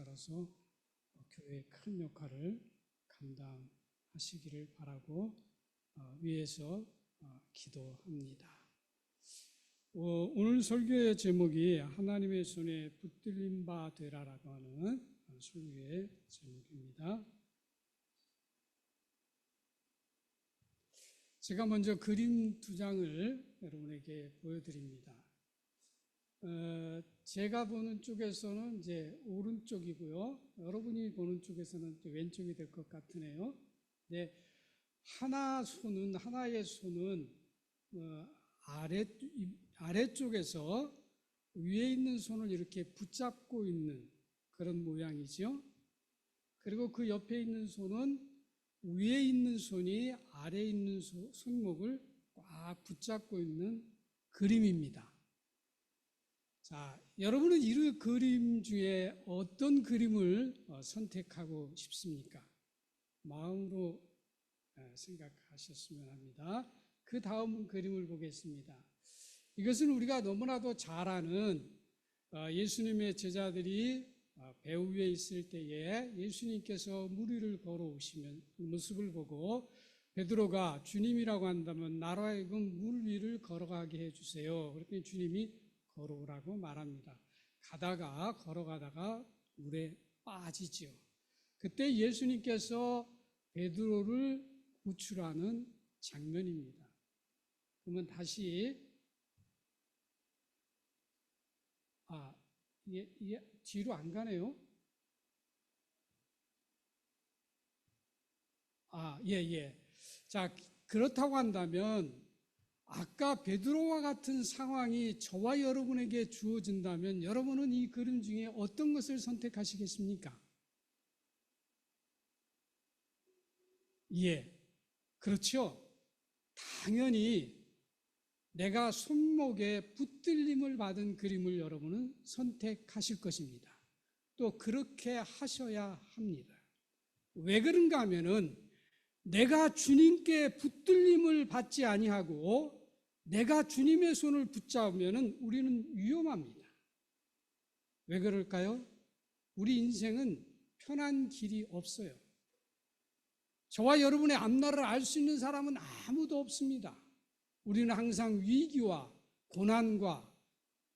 따라서 교회의 큰 역할을 감당하시기를 바라고 위에서 기도합니다. 오늘 설교의 제목이 하나님의 손에 붙들린 바 되라라고 하는 설교의 제목입니다. 제가 먼저 그림 2장을 여러분에게 보여드립니다. 제가 보는 쪽에서는 이제 오른쪽이고요. 여러분이 보는 쪽에서는 왼쪽이 될 것 같으네요. 네, 하나의 손은 아래쪽에서 위에 있는 손을 이렇게 붙잡고 있는 그런 모양이죠. 그리고 그 옆에 있는 손은 위에 있는 손이 아래에 있는 손목을 꽉 붙잡고 있는 그림입니다. 자, 여러분은 이 그림 중에 어떤 그림을 선택하고 싶습니까? 마음으로 생각하셨으면 합니다. 그 다음 그림을 보겠습니다. 이것은 우리가 너무나도 잘 아는 예수님의 제자들이 배 위에 있을 때에 예수님께서 물 위를 걸어오시는 모습을 보고 베드로가 주님이라고 한다면 나로 하여금 물 위를 걸어가게 해주세요. 그랬더니 주님이 걸어오라고 말합니다. 걸어가다가 물에 빠지죠. 그때 예수님께서 베드로를 구출하는 장면입니다. 그러면 다시 뒤로 안 가네요. 자, 그렇다고 한다면 아까 베드로와 같은 상황이 저와 여러분에게 주어진다면 여러분은 이 그림 중에 어떤 것을 선택하시겠습니까? 그렇죠. 당연히 내가 손목에 붙들림을 받은 그림을 여러분은 선택하실 것입니다. 또 그렇게 하셔야 합니다. 왜 그런가 하면은 내가 주님께 붙들림을 받지 아니하고 내가 주님의 손을 붙잡으면은 우리는 위험합니다. 왜 그럴까요? 우리 인생은 편한 길이 없어요. 저와 여러분의 앞날을 알 수 있는 사람은 아무도 없습니다. 우리는 항상 위기와 고난과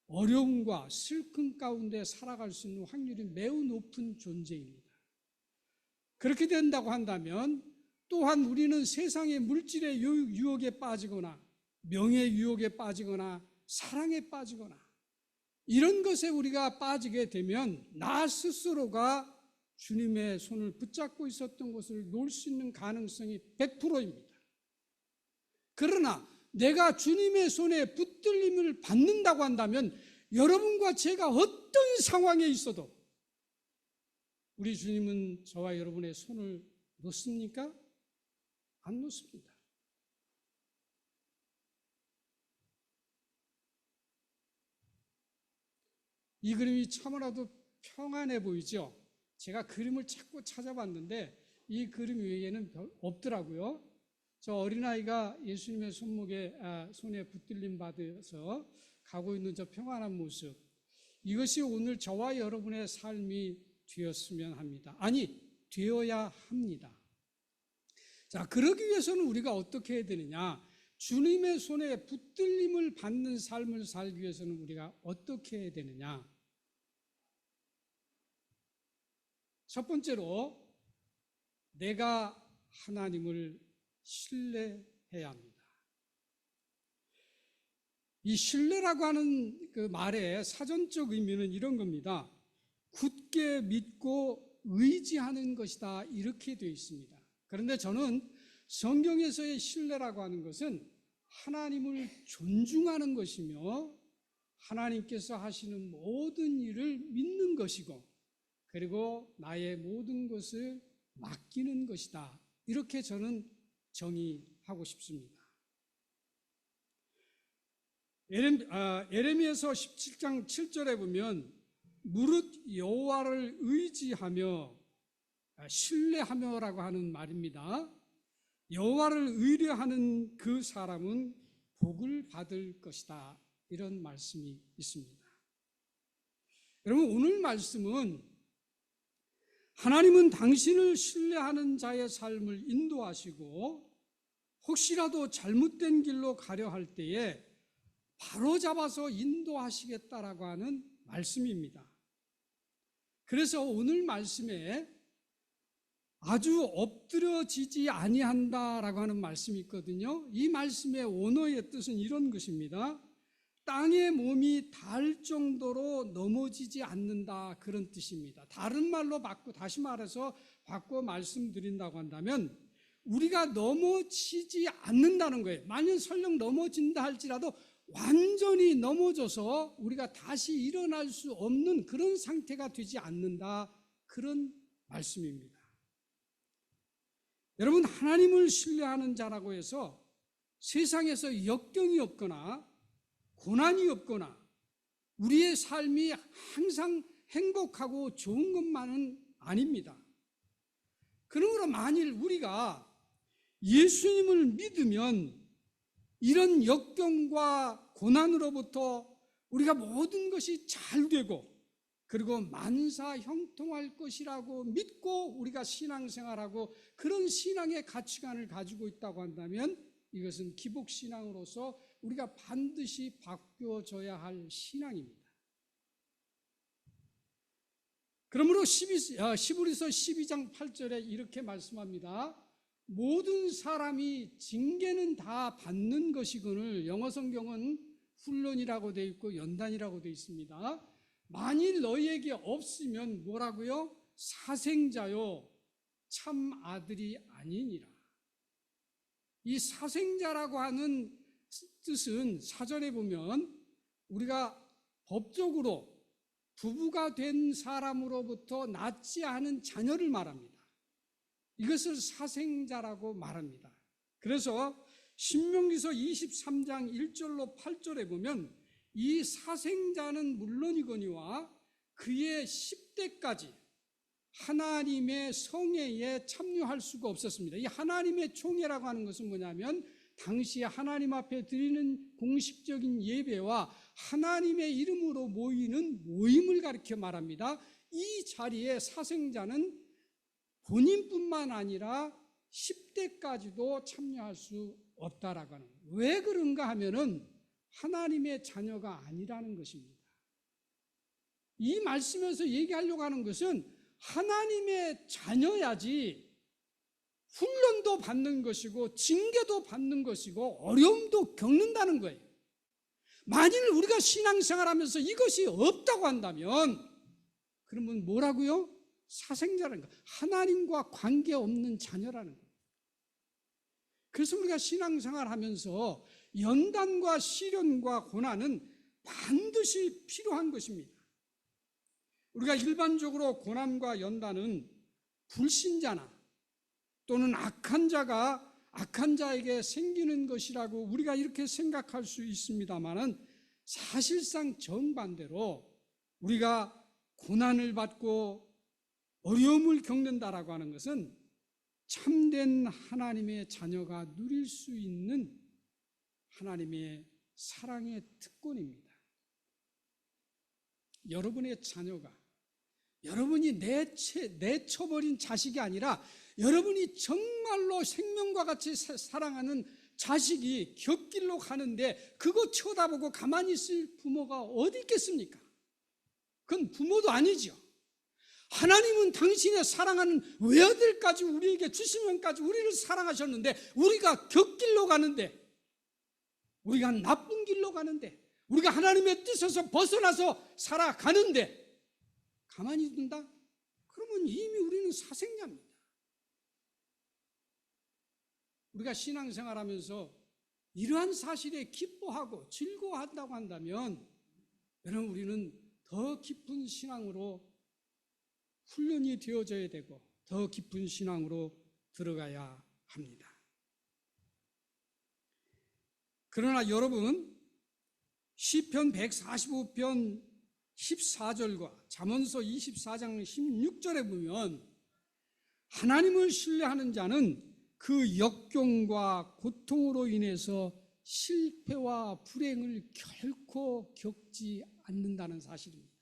어려움과 슬픔 가운데 살아갈 수 있는 확률이 매우 높은 존재입니다. 그렇게 된다고 한다면 또한 우리는 세상의 물질의 유혹에 빠지거나 명예의 유혹에 빠지거나 사랑에 빠지거나 이런 것에 우리가 빠지게 되면 나 스스로가 주님의 손을 붙잡고 있었던 것을 놓을 수 있는 가능성이 100%입니다. 그러나 내가 주님의 손에 붙들림을 받는다고 한다면 여러분과 제가 어떤 상황에 있어도 우리 주님은 저와 여러분의 손을 놓습니까? 안 놓습니다. 이 그림이 참으로도 평안해 보이죠? 제가 그림을 자꾸 찾아봤는데 이 그림 외에는 없더라고요. 저 어린아이가 예수님의 손에 붙들림 받아서 가고 있는 저 평안한 모습, 이것이 오늘 저와 여러분의 삶이 되었으면 합니다. 되어야 합니다. 자, 그러기 위해서는 우리가 어떻게 해야 되느냐? 주님의 손에 붙들림을 받는 삶을 살기 위해서는 우리가 어떻게 해야 되느냐? 첫 번째로 내가 하나님을 신뢰해야 합니다. 이 신뢰라고 하는 그 말의 사전적 의미는 이런 겁니다. 굳게 믿고 의지하는 것이다, 이렇게 되어 있습니다. 그런데 저는 성경에서의 신뢰라고 하는 것은 하나님을 존중하는 것이며 하나님께서 하시는 모든 일을 믿는 것이고 그리고 나의 모든 것을 맡기는 것이다, 이렇게 저는 정의하고 싶습니다. 예레미야서 17장 7절에 보면 무릇 여호와를 의지하며 신뢰하며라고 하는 말입니다. 여호와를 의뢰하는 그 사람은 복을 받을 것이다, 이런 말씀이 있습니다. 여러분, 오늘 말씀은 하나님은 당신을 신뢰하는 자의 삶을 인도하시고 혹시라도 잘못된 길로 가려 할 때에 바로잡아서 인도하시겠다라고 하는 말씀입니다. 그래서 오늘 말씀에 아주 엎드려지지 아니한다라고 하는 말씀이 있거든요. 이 말씀의 원어의 뜻은 이런 것입니다. 땅에 몸이 닿을 정도로 넘어지지 않는다, 그런 뜻입니다. 다른 말로 다시 말해서 바꿔 말씀드린다고 한다면 우리가 넘어지지 않는다는 거예요. 만약 설령 넘어진다 할지라도 완전히 넘어져서 우리가 다시 일어날 수 없는 그런 상태가 되지 않는다, 그런 말씀입니다. 여러분, 하나님을 신뢰하는 자라고 해서 세상에서 역경이 없거나 고난이 없거나 우리의 삶이 항상 행복하고 좋은 것만은 아닙니다. 그러므로 만일 우리가 예수님을 믿으면 이런 역경과 고난으로부터 우리가 모든 것이 잘 되고 그리고 만사 형통할 것이라고 믿고 우리가 신앙생활하고 그런 신앙의 가치관을 가지고 있다고 한다면 이것은 기복신앙으로서 우리가 반드시 바뀌어져야 할 신앙입니다. 그러므로 히브리서 12장 8절에 이렇게 말씀합니다. 모든 사람이 징계는 다 받는 것이거늘, 영어 성경은 훈련이라고 되어 있고 연단이라고 되어 있습니다. 만일 너희에게 없으면 뭐라고요? 사생자요 참 아들이 아니니라. 이 사생자라고 하는 뜻은 사전에 보면 우리가 법적으로 부부가 된 사람으로부터 낳지 않은 자녀를 말합니다. 이것을 사생자라고 말합니다. 그래서 신명기서 23장 1절로 8절에 보면 이 사생자는 물론이거니와 그의 10대까지 하나님의 성회에 참여할 수가 없었습니다. 이 하나님의 총회라고 하는 것은 뭐냐면 당시에 하나님 앞에 드리는 공식적인 예배와 하나님의 이름으로 모이는 모임을 가리켜 말합니다. 이 자리에 사생자는 본인뿐만 아니라 10대까지도 참여할 수 없다라고 하는 거예요. 왜 그런가 하면은 하나님의 자녀가 아니라는 것입니다. 이 말씀에서 얘기하려고 하는 것은 하나님의 자녀야지 훈련도 받는 것이고 징계도 받는 것이고 어려움도 겪는다는 거예요. 만일 우리가 신앙생활하면서 이것이 없다고 한다면 그러면 뭐라고요? 사생자라는 거, 하나님과 관계없는 자녀라는 거예요. 그래서 우리가 신앙생활하면서 연단과 시련과 고난은 반드시 필요한 것입니다. 우리가 일반적으로 고난과 연단은 불신자나 또는 악한 자에게 생기는 것이라고 우리가 이렇게 생각할 수 있습니다만은 사실상 정반대로 우리가 고난을 받고 어려움을 겪는다라고 하는 것은 참된 하나님의 자녀가 누릴 수 있는 하나님의 사랑의 특권입니다. 여러분의 자녀가 여러분이 내쳐버린 자식이 아니라 여러분이 정말로 생명과 같이 사랑하는 자식이 곁길로 가는데 그거 쳐다보고 가만히 있을 부모가 어디 있겠습니까? 그건 부모도 아니죠. 하나님은 당신의 사랑하는 외아들까지 우리에게 주시면까지 우리를 사랑하셨는데 우리가 곁길로 가는데 우리가 나쁜 길로 가는데 우리가 하나님의 뜻에서 벗어나서 살아가는데 가만히 둔다? 그러면 이미 우리는 사생자입니다. 우리가 신앙생활하면서 이러한 사실에 기뻐하고 즐거워한다고 한다면 여러분 우리는 더 깊은 신앙으로 훈련이 되어져야 되고 더 깊은 신앙으로 들어가야 합니다. 그러나 여러분 시편 145편 14절과 잠언서 24장 16절에 보면 하나님을 신뢰하는 자는 그 역경과 고통으로 인해서 실패와 불행을 결코 겪지 않는다는 사실입니다.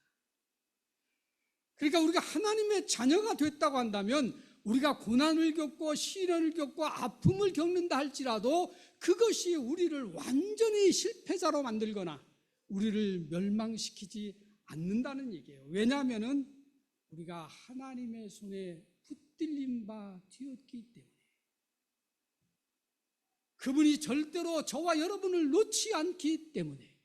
그러니까 우리가 하나님의 자녀가 됐다고 한다면 우리가 고난을 겪고 시련을 겪고 아픔을 겪는다 할지라도 그것이 우리를 완전히 실패자로 만들거나 우리를 멸망시키지 않는다는 얘기예요. 왜냐하면 우리가 하나님의 손에 붙들린 바 되었기 때문에, 그분이 절대로 저와 여러분을 놓지 않기 때문에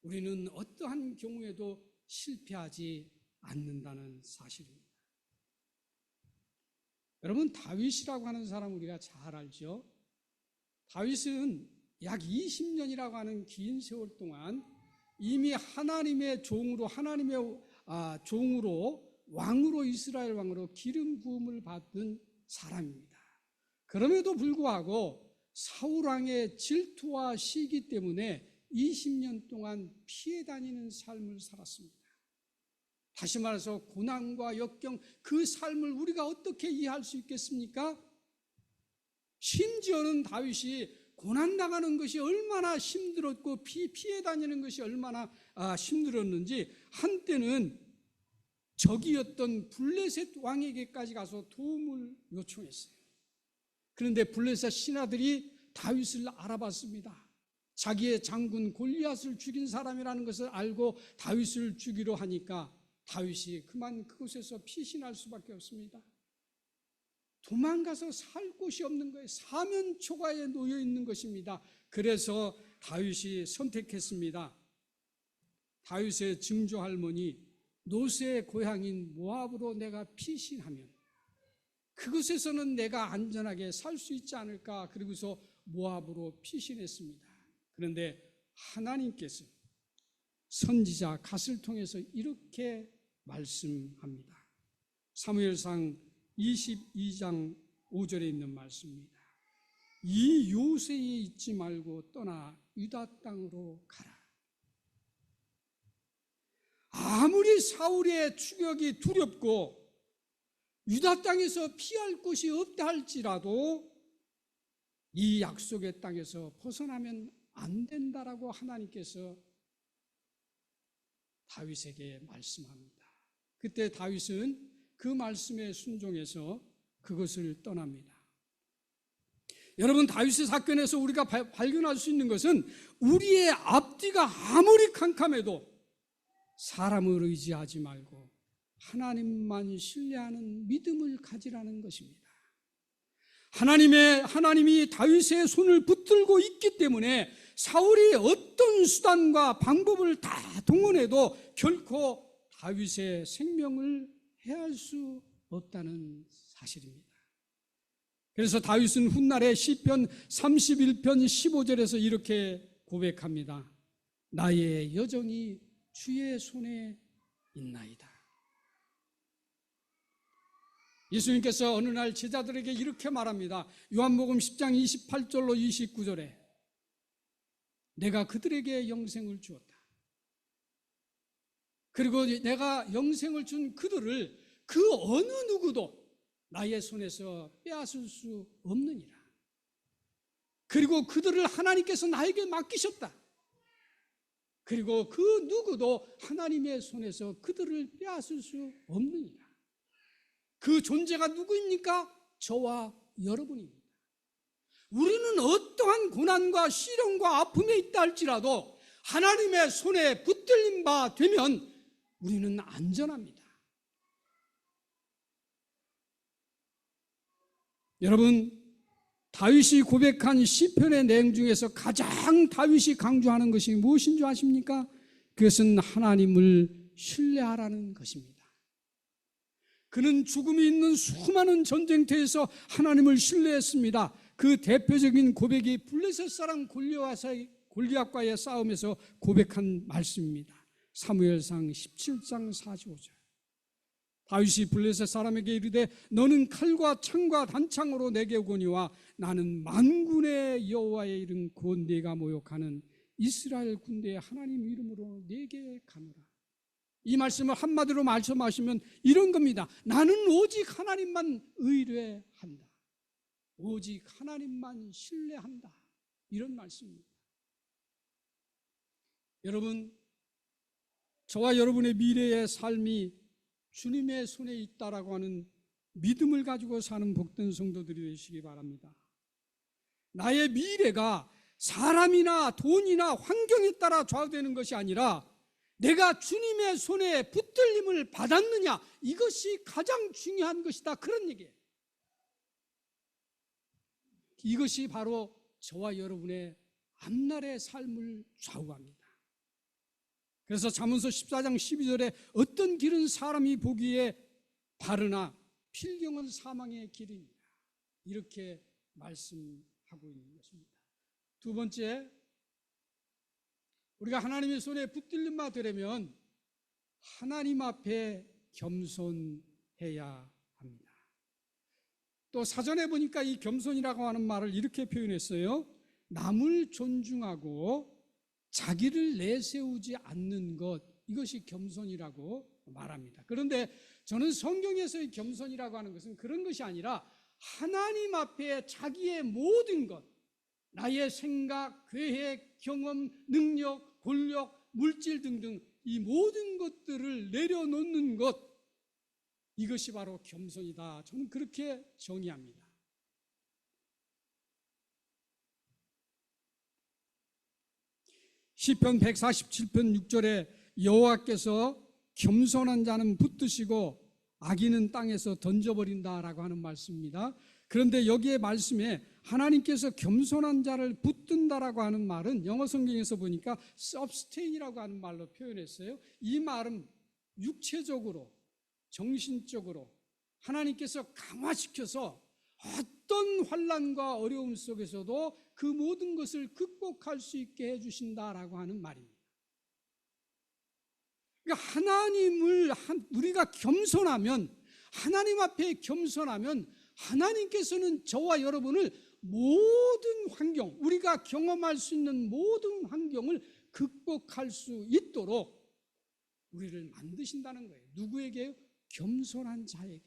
우리는 어떠한 경우에도 실패하지 않는다는 사실입니다. 여러분, 다윗이라고 하는 사람 우리가 잘 알죠? 다윗은 약 20년이라고 하는 긴 세월 동안 이미 하나님의 종으로 왕으로, 이스라엘 왕으로 기름 부음을 받은 사람입니다. 그럼에도 불구하고 사울 왕의 질투와 시기 때문에 20년 동안 피해 다니는 삶을 살았습니다. 다시 말해서 고난과 역경, 그 삶을 우리가 어떻게 이해할 수 있겠습니까? 심지어는 다윗이 고난당하는 것이 얼마나 힘들었고 피해 다니는 것이 얼마나 힘들었는지 한때는 적이었던 블레셋 왕에게까지 가서 도움을 요청했어요. 그런데 블레셋 신하들이 다윗을 알아봤습니다. 자기의 장군 골리앗을 죽인 사람이라는 것을 알고 다윗을 죽이려 하니까 다윗이 그만 그곳에서 피신할 수밖에 없습니다. 도망가서 살 곳이 없는 거예요. 사면초가에 놓여 있는 것입니다. 그래서 다윗이 선택했습니다. 다윗의 증조 할머니 노새의 고향인 모압으로 내가 피신하면 그곳에서는 내가 안전하게 살 수 있지 않을까. 그리고서 모압으로 피신했습니다. 그런데 하나님께서 선지자 갓을 통해서 이렇게 말씀합니다. 사무엘상 22장 5절에 있는 말씀입니다. 이 요새에 있지 말고 떠나 유다 땅으로 가라. 아무리 사울의 추격이 두렵고 유다 땅에서 피할 곳이 없다 할지라도 이 약속의 땅에서 벗어나면 안 된다라고 하나님께서 다윗에게 말씀합니다. 그때 다윗은 그 말씀에 순종해서 그것을 떠납니다. 여러분, 다윗의 사건에서 우리가 발견할 수 있는 것은 우리의 앞뒤가 아무리 캄캄해도 사람을 의지하지 말고 하나님만 신뢰하는 믿음을 가지라는 것입니다. 하나님이 다윗의 손을 붙들고 있기 때문에 사울이 어떤 수단과 방법을 다 동원해도 결코 다윗의 생명을 해할 수 없다는 사실입니다. 그래서 다윗은 훗날에 시편 31편 15절에서 이렇게 고백합니다. 나의 여정이 주의 손에 있나이다. 예수님께서 어느 날 제자들에게 이렇게 말합니다. 요한복음 10장 28절로 29절에 내가 그들에게 영생을 주었다. 그리고 내가 영생을 준 그들을 그 어느 누구도 나의 손에서 빼앗을 수 없느니라. 그리고 그들을 하나님께서 나에게 맡기셨다. 그리고 그 누구도 하나님의 손에서 그들을 빼앗을 수 없느니라. 그 존재가 누구입니까? 저와 여러분입니다. 우리는 어떠한 고난과 시련과 아픔에 있다 할지라도 하나님의 손에 붙들린 바 되면 우리는 안전합니다. 여러분, 다윗이 고백한 시편의 내용 중에서 가장 다윗이 강조하는 것이 무엇인 줄 아십니까? 그것은 하나님을 신뢰하라는 것입니다. 그는 죽음이 있는 수많은 전쟁터에서 하나님을 신뢰했습니다. 그 대표적인 고백이 블레셋 사람 골리앗과의 싸움에서 고백한 말씀입니다. 사무엘상 17장 45절. 다윗이 블레셋 사람에게 이르되 너는 칼과 창과 단창으로 내게 오거니와 나는 만군의 여호와의 이름 곧 네가 모욕하는 이스라엘 군대의 하나님 이름으로 네게 가노라. 이 말씀을 한마디로 말씀하시면 이런 겁니다. 나는 오직 하나님만 의뢰한다. 오직 하나님만 신뢰한다. 이런 말씀입니다. 여러분, 저와 여러분의 미래의 삶이 주님의 손에 있다라고 하는 믿음을 가지고 사는 복된 성도들이 되시기 바랍니다. 나의 미래가 사람이나 돈이나 환경에 따라 좌우되는 것이 아니라 내가 주님의 손에 붙들림을 받았느냐, 이것이 가장 중요한 것이다, 그런 얘기예요. 이것이 바로 저와 여러분의 앞날의 삶을 좌우합니다. 그래서 잠언서 14장 12절에 어떤 길은 사람이 보기에 바르나 필경은 사망의 길입니다, 이렇게 말씀하고 있는 것입니다. 두 번째, 우리가 하나님의 손에 붙들림 받으려면 하나님 앞에 겸손해야 합니다. 또 사전에 보니까 이 겸손이라고 하는 말을 이렇게 표현했어요. 남을 존중하고 자기를 내세우지 않는 것, 이것이 겸손이라고 말합니다. 그런데 저는 성경에서의 겸손이라고 하는 것은 그런 것이 아니라 하나님 앞에 자기의 모든 것, 나의 생각, 계획, 경험, 능력, 권력, 물질 등등 이 모든 것들을 내려놓는 것, 이것이 바로 겸손이다. 저는 그렇게 정의합니다. 시편 147편 6절에 여호와께서 겸손한 자는 붙드시고 악인은 땅에서 던져버린다라고 하는 말씀입니다. 그런데 여기에 말씀에 하나님께서 겸손한 자를 붙든다라고 하는 말은 영어 성경에서 보니까 substain이라고 하는 말로 표현했어요. 이 말은 육체적으로, 정신적으로 하나님께서 강화시켜서 어떤 환난과 어려움 속에서도 그 모든 것을 극복할 수 있게 해주신다라고 하는 말입니다. 그러니까 하나님을 우리가 겸손하면, 하나님 앞에 겸손하면 하나님께서는 저와 여러분을 모든 환경, 우리가 경험할 수 있는 모든 환경을 극복할 수 있도록 우리를 만드신다는 거예요. 누구에게요? 겸손한 자에게.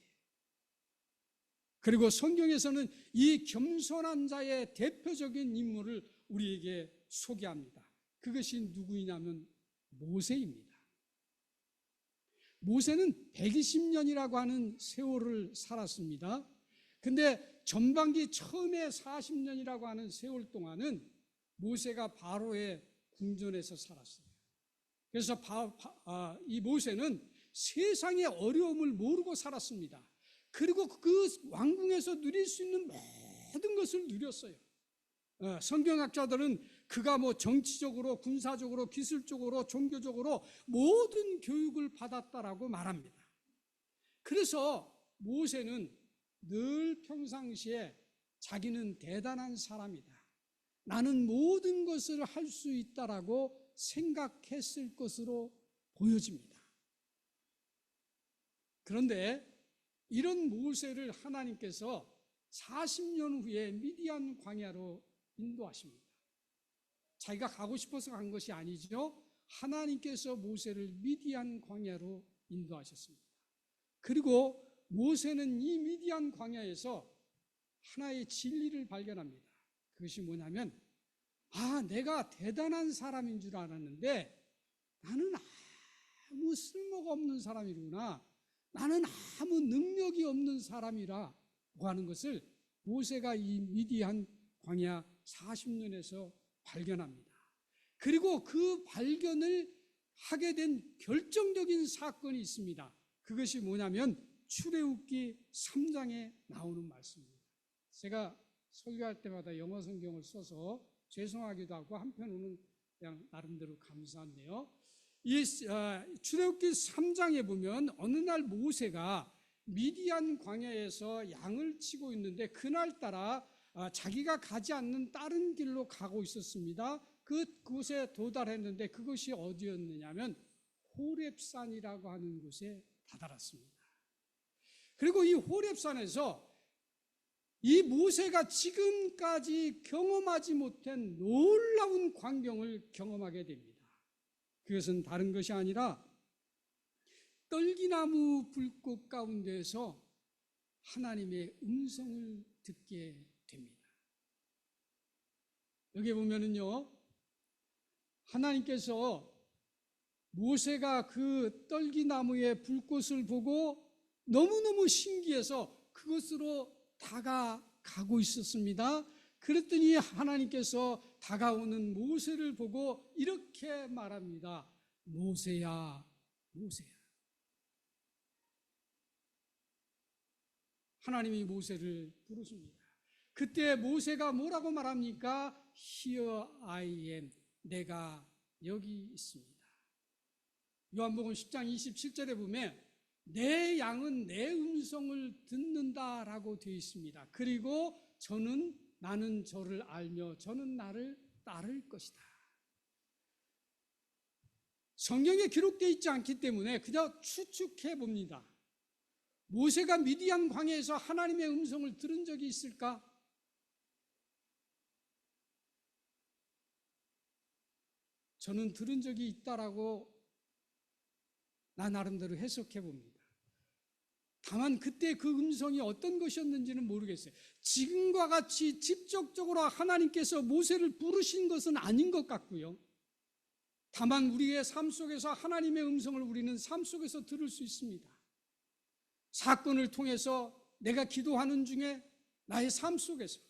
그리고 성경에서는 이 겸손한 자의 대표적인 인물을 우리에게 소개합니다. 그것이 누구이냐면 모세입니다. 모세는 120년이라고 하는 세월을 살았습니다. 근데 전반기 처음에 40년이라고 하는 세월 동안은 모세가 바로의 궁전에서 살았어요. 그래서 이 모세는 세상의 어려움을 모르고 살았습니다. 그리고 그 왕궁에서 누릴 수 있는 모든 것을 누렸어요. 성경학자들은 그가 정치적으로, 군사적으로, 기술적으로, 종교적으로 모든 교육을 받았다라고 말합니다. 그래서 모세는 늘 평상시에 자기는 대단한 사람이다, 나는 모든 것을 할 수 있다라고 생각했을 것으로 보여집니다. 그런데 이런 모세를 하나님께서 40년 후에 미디안 광야로 인도하십니다. 자기가 가고 싶어서 간 것이 아니죠. 하나님께서 모세를 미디안 광야로 인도하셨습니다. 그리고 모세는 이 미디안 광야에서 하나의 진리를 발견합니다. 그것이 뭐냐면, 내가 대단한 사람인 줄 알았는데 나는 아무 쓸모가 없는 사람이구나, 나는 아무 능력이 없는 사람이라고 하는 것을 모세가 이 미디안 광야 40년에서 발견합니다. 그리고 그 발견을 하게 된 결정적인 사건이 있습니다. 그것이 뭐냐면 출애굽기 3장에 나오는 말씀입니다. 제가 설교할 때마다 영어 성경을 써서 죄송하기도 하고 한편으로는 그냥 나름대로 감사한데요. 이 출애굽기 3장에 보면 어느 날 모세가 미디안 광야에서 양을 치고 있는데 그날따라 자기가 가지 않는 다른 길로 가고 있었습니다. 그곳에 도달했는데 그것이 어디였느냐면 호렙산이라고 하는 곳에 다다랐습니다. 그리고 이 호렙산에서 이 모세가 지금까지 경험하지 못한 놀라운 광경을 경험하게 됩니다. 그것은 다른 것이 아니라 떨기나무 불꽃 가운데에서 하나님의 음성을 듣게 됩니다. 여기 보면은요, 하나님께서 모세가 그 떨기나무의 불꽃을 보고 너무너무 신기해서 그것으로 다가가고 있었습니다. 그랬더니 하나님께서 다가오는 모세를 보고 이렇게 말합니다. 모세야, 모세야. 하나님이 모세를 부르십니다. 그때 모세가 뭐라고 말합니까? Here I am. 내가 여기 있습니다. 요한복음 10장 27절에 보면 내 양은 내 음성을 듣는다라고 되어 있습니다. 그리고 나는 저를 알며 저는 나를 따를 것이다. 성경에 기록되어 있지 않기 때문에 그냥 추측해 봅니다. 모세가 미디안 광야에서 하나님의 음성을 들은 적이 있을까? 저는 들은 적이 있다라고 나 나름대로 해석해 봅니다. 다만 그때 그 음성이 어떤 것이었는지는 모르겠어요. 지금과 같이 직접적으로 하나님께서 모세를 부르신 것은 아닌 것 같고요. 다만 우리의 삶 속에서 하나님의 음성을 우리는 삶 속에서 들을 수 있습니다. 사건을 통해서 내가 기도하는 중에 나의 삶 속에서.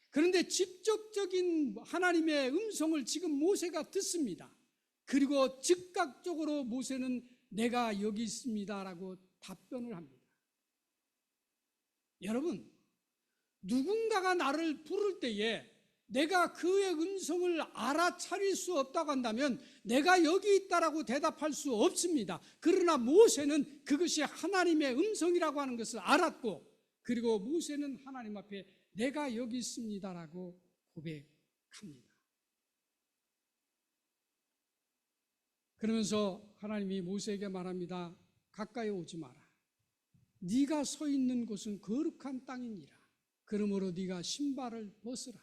그런데 직접적인 하나님의 음성을 지금 모세가 듣습니다. 그리고 즉각적으로 모세는 내가 여기 있습니다라고 답변을 합니다. 여러분, 누군가가 나를 부를 때에 내가 그의 음성을 알아차릴 수 없다고 한다면 내가 여기 있다라고 대답할 수 없습니다. 그러나 모세는 그것이 하나님의 음성이라고 하는 것을 알았고, 그리고 모세는 하나님 앞에 내가 여기 있습니다라고 고백합니다. 그러면서 하나님이 모세에게 말합니다. 가까이 오지 마라. 네가 서 있는 곳은 거룩한 땅이니라. 그러므로 네가 신발을 벗으라.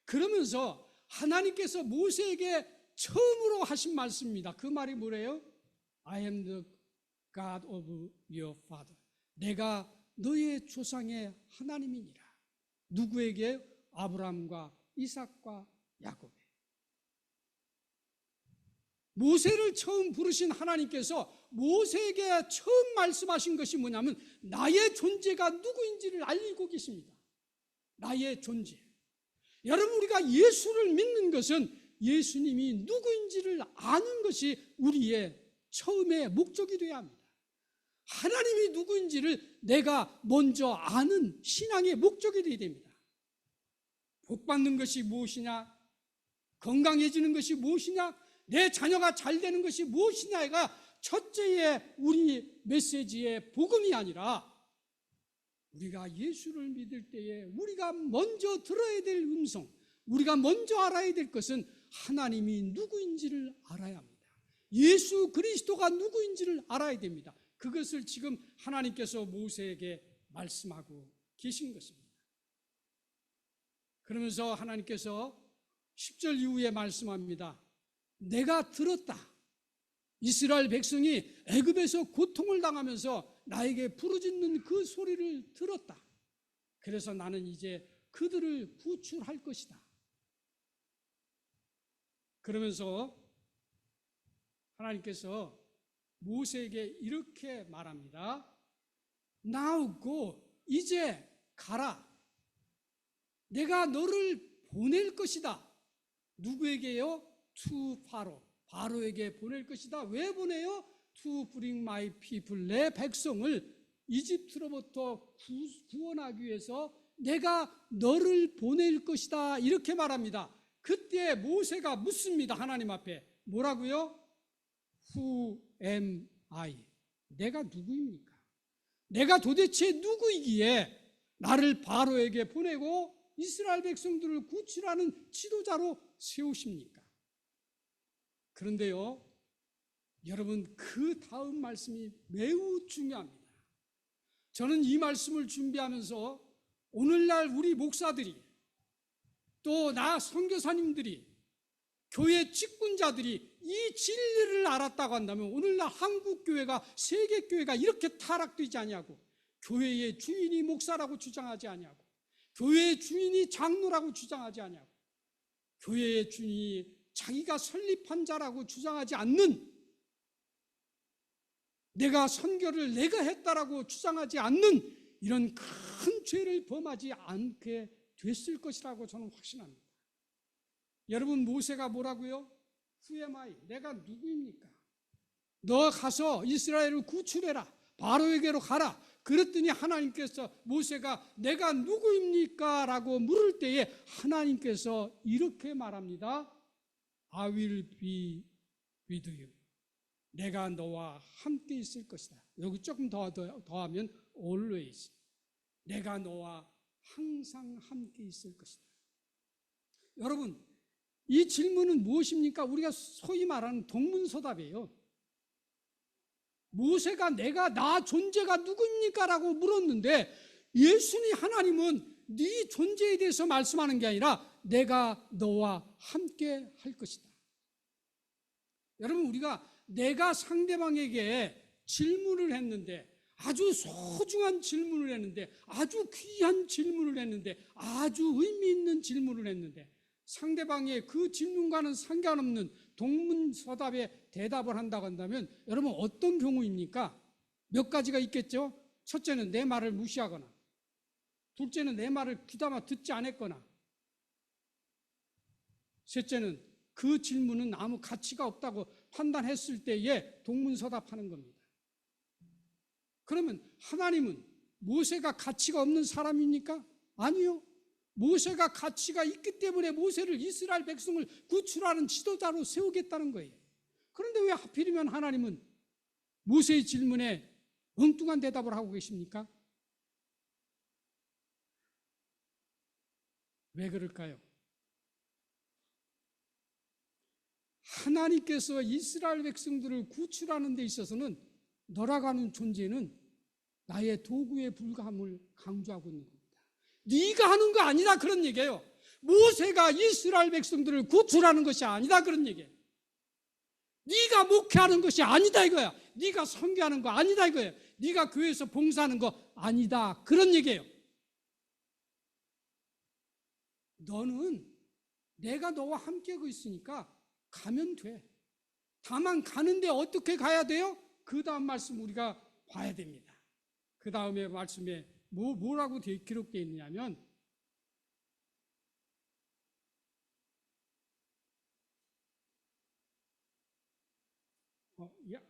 그러면서 하나님께서 모세에게 처음으로 하신 말씀입니다. 그 말이 뭐래요? I am the God of your father. 내가 너의 조상의 하나님이니라. 누구에게? 아브라함과 이삭과 야곱에. 모세를 처음 부르신 하나님께서 모세에게 처음 말씀하신 것이 뭐냐면 나의 존재가 누구인지를 알리고 계십니다. 나의 존재. 여러분, 우리가 예수를 믿는 것은 예수님이 누구인지를 아는 것이 우리의 처음의 목적이 되어야 합니다. 하나님이 누구인지를 내가 먼저 아는 신앙의 목적이 되어야 됩니다. 복 받는 것이 무엇이냐? 건강해지는 것이 무엇이냐? 내 자녀가 잘 되는 것이 무엇이냐가 첫째의 우리 메시지의 복음이 아니라 우리가 예수를 믿을 때에 우리가 먼저 들어야 될 음성, 우리가 먼저 알아야 될 것은 하나님이 누구인지를 알아야 합니다. 예수 그리스도가 누구인지를 알아야 됩니다. 그것을 지금 하나님께서 모세에게 말씀하고 계신 것입니다. 그러면서 하나님께서 10절 이후에 말씀합니다. 내가 들었다. 이스라엘 백성이 애굽에서 고통을 당하면서 나에게 부르짖는 그 소리를 들었다. 그래서 나는 이제 그들을 구출할 것이다. 그러면서 하나님께서 모세에게 이렇게 말합니다. Now go. 이제 가라. 내가 너를 보낼 것이다. 누구에게요? To Pharaoh. 바로에게 보낼 것이다. 왜 보내요? To bring my people. 내 백성을 이집트로부터 구원하기 위해서 내가 너를 보낼 것이다. 이렇게 말합니다. 그때 모세가 묻습니다. 하나님 앞에. 뭐라고요? Who am I? 내가 누구입니까? 내가 도대체 누구이기에 나를 바로에게 보내고 이스라엘 백성들을 구출하는 지도자로 세우십니까? 그런데요, 여러분, 그 다음 말씀이 매우 중요합니다. 저는 이 말씀을 준비하면서 오늘날 우리 목사들이 또 나 선교사님들이 교회 직분자들이 이 진리를 알았다고 한다면 오늘날 한국교회가 세계교회가 이렇게 타락되지 않냐고, 교회의 주인이 목사라고 주장하지 않냐고, 교회의 주인이 장로라고 주장하지 않냐고, 교회의 주인이 자기가 설립한 자라고 주장하지 않는, 내가 선교를 내가 했다라고 주장하지 않는 이런 큰 죄를 범하지 않게 됐을 것이라고 저는 확신합니다. 여러분, 모세가 뭐라고요? Who am I? 내가 누구입니까? 너 가서 이스라엘을 구출해라. 바로에게로 가라. 그랬더니 하나님께서 모세가 내가 누구입니까? 라고 물을 때에 하나님께서 이렇게 말합니다. I will be with you. 내가 너와 함께 있을 것이다. 여기 조금 더하면 always. 내가 너와 항상 함께 있을 것이다. 여러분, 이 질문은 무엇입니까? 우리가 소위 말하는 동문서답이에요. 모세가 나 존재가 누구입니까? 라고 물었는데 예수님 하나님은 네 존재에 대해서 말씀하는 게 아니라 내가 너와 함께 할 것이다. 여러분, 우리가 내가 상대방에게 질문을 했는데, 아주 소중한 질문을 했는데, 아주 귀한 질문을 했는데, 아주 의미 있는 질문을 했는데 상대방의 그 질문과는 상관없는 동문서답에 대답을 한다고 한다면 여러분 어떤 경우입니까? 몇 가지가 있겠죠? 첫째는 내 말을 무시하거나, 둘째는 내 말을 귀담아 듣지 않았거나, 셋째는 그 질문은 아무 가치가 없다고 판단했을 때에 동문서답하는 겁니다. 그러면 하나님은 모세가 가치가 없는 사람입니까? 아니요. 모세가 가치가 있기 때문에 모세를 이스라엘 백성을 구출하는 지도자로 세우겠다는 거예요. 그런데 왜 하필이면 하나님은 모세의 질문에 엉뚱한 대답을 하고 계십니까? 왜 그럴까요? 하나님께서 이스라엘 백성들을 구출하는 데 있어서는 너라고 하는 존재는 나의 도구에 불과함을 강조하고 있는 겁니다. 네가 하는 거 아니다 그런 얘기예요. 모세가 이스라엘 백성들을 구출하는 것이 아니다 그런 얘기예요. 네가 목회하는 것이 아니다 이거야. 네가 선교하는 거 아니다 이거야. 네가 교회에서 봉사하는 거 아니다 그런 얘기예요. 너는 내가 너와 함께하고 있으니까 가면 돼. 다만 가는데 어떻게 가야 돼요? 그 다음 말씀 우리가 봐야 됩니다. 그 다음에 말씀에 뭐라고 기록되어 있느냐면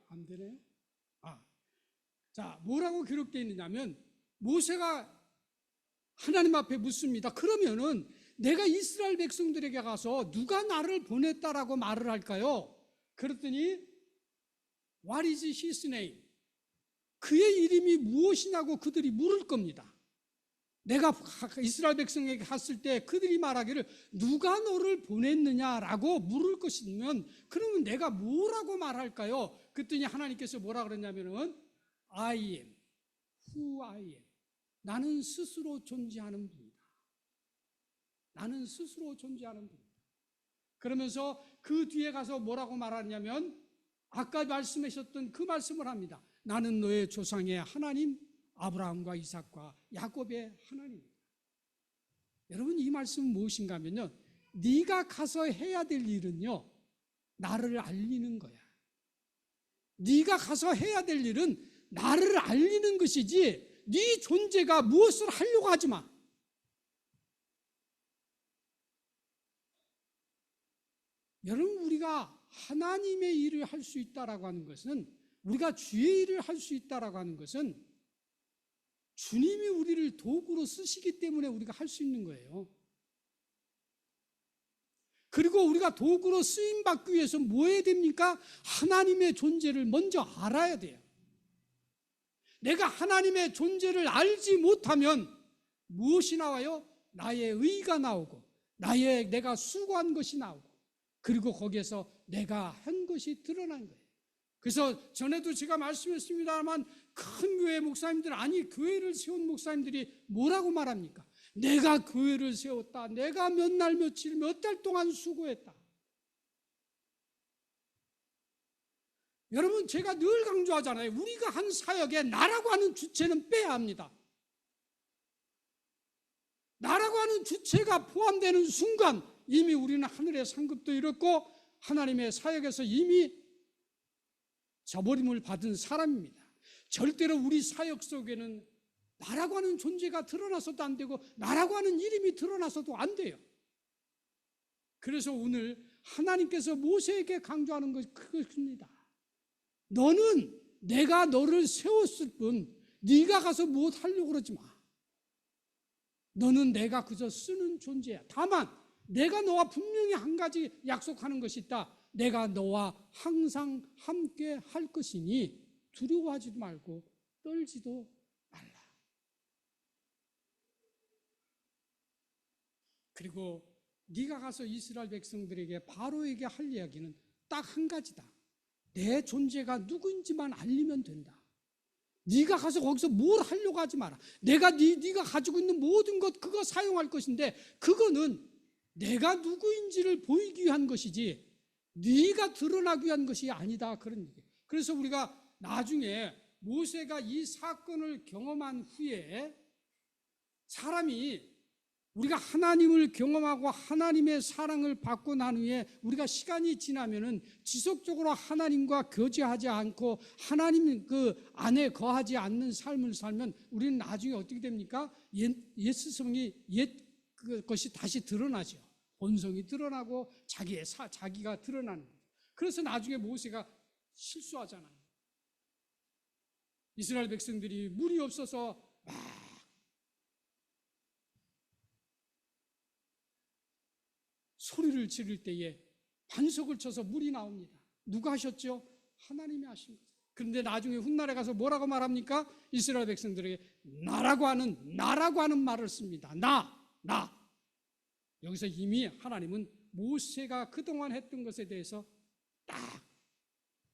안 되네요. 자, 뭐라고 기록되어 있느냐면 모세가 하나님 앞에 묻습니다. 그러면은 내가 이스라엘 백성들에게 가서 누가 나를 보냈다라고 말을 할까요? 그랬더니 What is his name? 그의 이름이 무엇이냐고 그들이 물을 겁니다. 내가 이스라엘 백성에게 갔을 때 그들이 말하기를 누가 너를 보냈느냐라고 물을 것이면 그러면 내가 뭐라고 말할까요? 그랬더니 하나님께서 뭐라 그랬냐면은 I am who I am. 나는 스스로 존재하는 분이다. 나는 스스로 존재하는 분이다. 그러면서 그 뒤에 가서 뭐라고 말하냐면 아까 말씀하셨던 그 말씀을 합니다. 나는 너의 조상의 하나님 아브라함과 이삭과 야곱의 하나님이다. 여러분 이 말씀은 무엇인가 하면요, 네가 가서 해야 될 일은요 나를 알리는 거야. 네가 가서 해야 될 일은 나를 알리는 것이지 네 존재가 무엇을 하려고 하지 마. 여러분 우리가 하나님의 일을 할 수 있다라고 하는 것은, 우리가 주의 일을 할 수 있다라고 하는 것은 주님이 우리를 도구로 쓰시기 때문에 우리가 할 수 있는 거예요. 그리고 우리가 도구로 쓰임받기 위해서 뭐 해야 됩니까? 하나님의 존재를 먼저 알아야 돼요. 내가 하나님의 존재를 알지 못하면 무엇이 나와요? 나의 의가 나오고 내가 수고한 것이 나오고 그리고 거기에서 내가 한 것이 드러난 거예요. 그래서 전에도 제가 말씀했습니다만 큰 교회 목사님들, 아니 교회를 세운 목사님들이 뭐라고 말합니까? 내가 교회를 세웠다. 내가 몇 날 며칠 몇 달 동안 수고했다. 여러분 제가 늘 강조하잖아요. 우리가 한 사역에 나라고 하는 주체는 빼야 합니다. 나라고 하는 주체가 포함되는 순간 이미 우리는 하늘의 상급도 잃었고 하나님의 사역에서 이미 저버림을 받은 사람입니다. 절대로 우리 사역 속에는 나라고 하는 존재가 드러나서도 안 되고 나라고 하는 이름이 드러나서도 안 돼요. 그래서 오늘 하나님께서 모세에게 강조하는 것이 그것입니다. 너는 내가 너를 세웠을 뿐 네가 가서 뭐 하려고 그러지 마. 너는 내가 그저 쓰는 존재야. 다만 내가 너와 분명히 한 가지 약속하는 것이 있다. 내가 너와 항상 함께 할 것이니 두려워하지도 말고 떨지도 말라. 그리고 네가 가서 이스라엘 백성들에게 바로에게 할 이야기는 딱 한 가지다. 내 존재가 누구인지만 알리면 된다. 네가 가서 거기서 뭘 하려고 하지 마라. 네가 가지고 있는 모든 것 그거 사용할 것인데 그거는 내가 누구인지를 보이기 위한 것이지 네가 드러나기 위한 것이 아니다. 그런 얘기예요. 그래서 우리가 나중에 모세가 이 사건을 경험한 후에 사람이 우리가 하나님을 경험하고 하나님의 사랑을 받고 난 후에 우리가 시간이 지나면은 지속적으로 하나님과 교제하지 않고 하나님 그 안에 거하지 않는 삶을 살면 우리는 나중에 어떻게 됩니까? 옛스성이 옛 그것이 다시 드러나죠. 본성이 드러나고 자기가 드러나는 거예요. 그래서 나중에 모세가 실수하잖아요. 이스라엘 백성들이 물이 없어서 막 소리를 지를 때에 반석을 쳐서 물이 나옵니다. 누가 하셨죠? 하나님이 하신 거죠. 그런데 나중에 훗날에 가서 뭐라고 말합니까? 이스라엘 백성들에게 나라고 하는 말을 씁니다. 나. 여기서 이미 하나님은 모세가 그동안 했던 것에 대해서 딱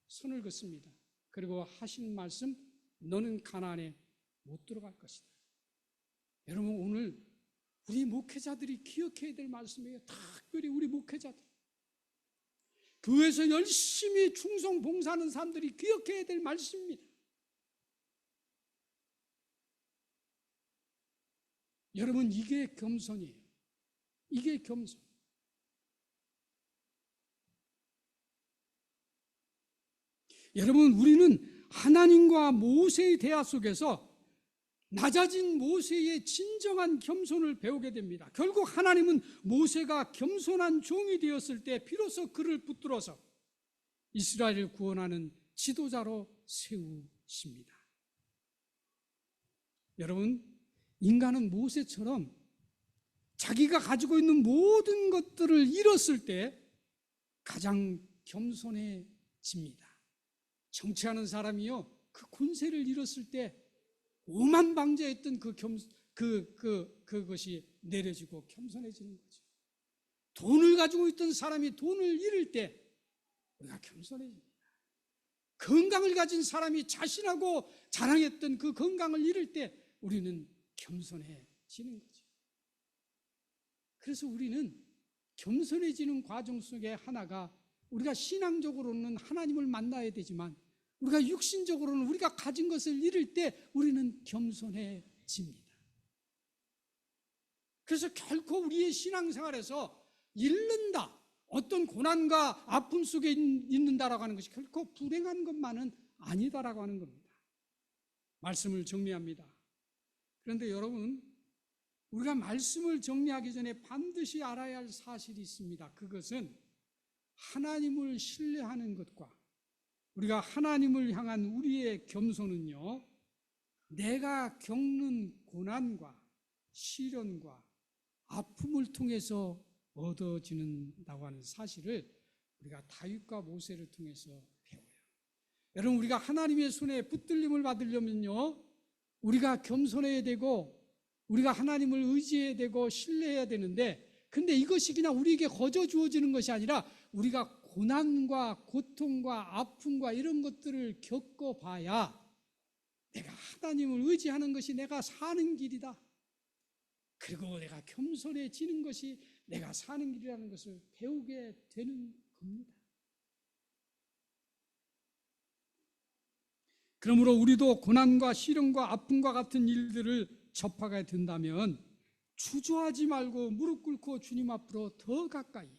선을 긋습니다. 그리고 하신 말씀, 너는 가나안에 못 들어갈 것이다. 여러분 오늘 우리 목회자들이 기억해야 될 말씀이에요. 특별히 우리 목회자들. 교회에서 열심히 충성 봉사하는 사람들이 기억해야 될 말씀입니다. 여러분 이게 겸손이에요. 이게 겸손. 여러분 우리는 하나님과 모세의 대화 속에서 낮아진 모세의 진정한 겸손을 배우게 됩니다. 결국 하나님은 모세가 겸손한 종이 되었을 때 비로소 그를 붙들어서 이스라엘을 구원하는 지도자로 세우십니다. 여러분 인간은 모세처럼 자기가 가지고 있는 모든 것들을 잃었을 때 가장 겸손해집니다. 정치하는 사람이요 그 권세를 잃었을 때 오만방자했던 그것이 내려지고 겸손해지는 거죠. 돈을 가지고 있던 사람이 돈을 잃을 때 우리가 겸손해집니다. 건강을 가진 사람이 자신하고 자랑했던 그 건강을 잃을 때 우리는 겸손해지는 거죠. 그래서 우리는 겸손해지는 과정 속에 하나가 우리가 신앙적으로는 하나님을 만나야 되지만 우리가 육신적으로는 우리가 가진 것을 잃을 때 우리는 겸손해집니다. 그래서 결코 우리의 신앙생활에서 잃는다, 어떤 고난과 아픔 속에 있는다라고 하는 것이 결코 불행한 것만은 아니다라고 하는 겁니다. 말씀을 정리합니다. 그런데 여러분 우리가 말씀을 정리하기 전에 반드시 알아야 할 사실이 있습니다. 그것은 하나님을 신뢰하는 것과 우리가 하나님을 향한 우리의 겸손은요 내가 겪는 고난과 시련과 아픔을 통해서 얻어지는다고 하는 사실을 우리가 다윗과 모세를 통해서 배워요. 여러분 우리가 하나님의 손에 붙들림을 받으려면요 우리가 겸손해야 되고 우리가 하나님을 의지해야 되고 신뢰해야 되는데 근데 이것이 그냥 우리에게 거저 주어지는 것이 아니라 우리가 고난과 고통과 아픔과 이런 것들을 겪어봐야 내가 하나님을 의지하는 것이 내가 사는 길이다. 그리고 내가 겸손해지는 것이 내가 사는 길이라는 것을 배우게 되는 겁니다. 그러므로 우리도 고난과 시련과 아픔과 같은 일들을 접하게 된다면 주저하지 말고 무릎 꿇고 주님 앞으로 더 가까이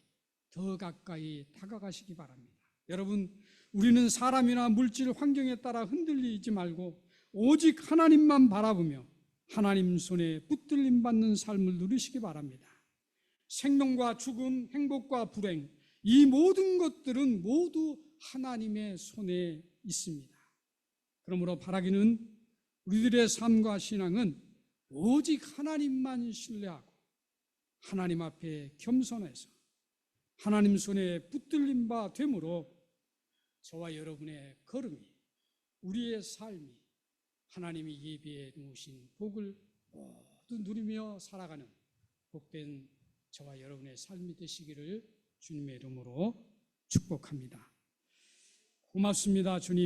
더 가까이 다가가시기 바랍니다. 여러분, 우리는 사람이나 물질 환경에 따라 흔들리지 말고 오직 하나님만 바라보며 하나님 손에 붙들림 받는 삶을 누리시기 바랍니다. 생명과 죽음, 행복과 불행, 이 모든 것들은 모두 하나님의 손에 있습니다. 그러므로 바라기는 우리들의 삶과 신앙은 오직 하나님만 신뢰하고 하나님 앞에 겸손해서 하나님 손에 붙들림 바 되므로 저와 여러분의 걸음이, 우리의 삶이 하나님이 예비해 놓으신 복을 모두 누리며 살아가는 복된 저와 여러분의 삶이 되시기를 주님의 이름으로 축복합니다. 고맙습니다, 주님.